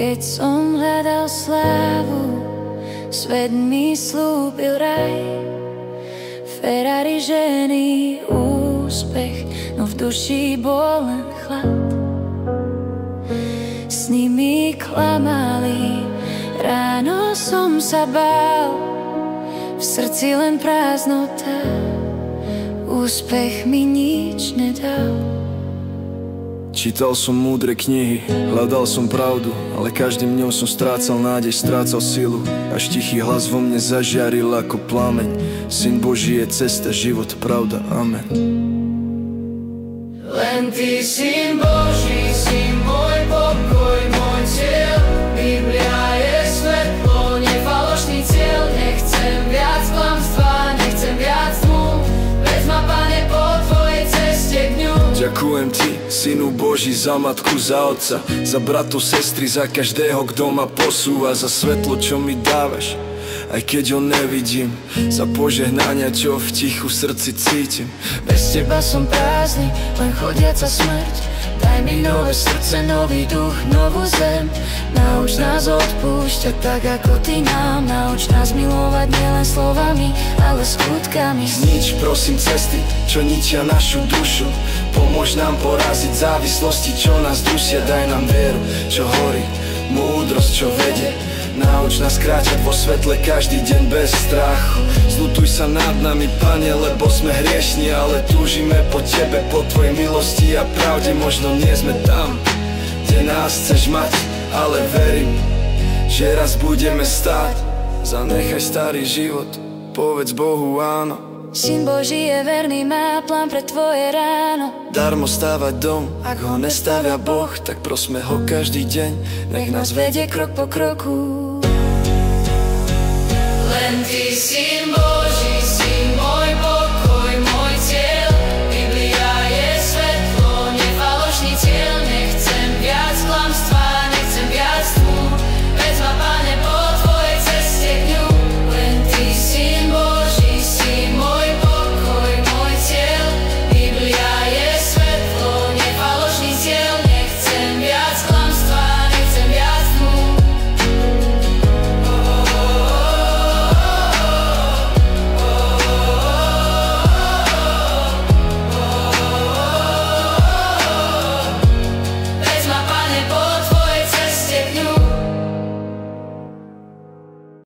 Keď som hľadal slávu, svet mi slúbil raj. Ferrari, ženy, úspech, no v duši bol len chlad. Sny mi klamali, ráno som sa bál, v srdci len prázdnota, úspech mi nič nedal. Čítal som múdre knihy, hľadal som pravdu, ale každým dňom som strácal nádej, strácal silu. Až tichý hlas vo mne zažiaril ako plameň. Syn Boží je cesta, život, pravda, amen. Len Ty, Syn Boží, si môj pokoj, môj cieľ. Biblia je svetlo, nefalošný cieľ. Nechcem viac klamstva, nechcem viac tmu. Veď ma, Pane, po Tvojej ceste k ňu. Ďakujem Ti, Synu Boží, za matku, za otca, za bratov, sestry, za každého, kto ma posúva, za svetlo, čo mi dávaš, aj keď ho nevidím, za požehnania, čo v tichu srdci cítim. Bez Teba som prázdny, len chodiaca smrť. Daj mi nové srdce, nový duch, novú zem. Nauč nás odpúšťať tak, ako Ty nám. Nauč nás milovať nielen slovami, ale skutkami. Znič prosím cesty, čo ničia našu dušu. Pomôž nám poraziť závislosti, čo nás dusia. Daj nám vieru, čo horí, múdrosť, čo vedie. Nauč nás kráčať vo svetle každý deň bez strachu. Zľutuj sa nad nami, Pane, lebo sme hriešni, ale túžime po Tebe, po Tvojej milosti a pravde. Možno nie sme tam, kde nás chceš mať, ale verím, že raz budeme stáť. Zanechaj starý život, povedz Bohu áno. Syn Boží je verný, má plán pre tvoje ráno. Darmo stávať dom, ak ho nestavia Boh, tak prosme ho každý deň, nech nás vedie krok po kroku. Len Ty, Syn Boží.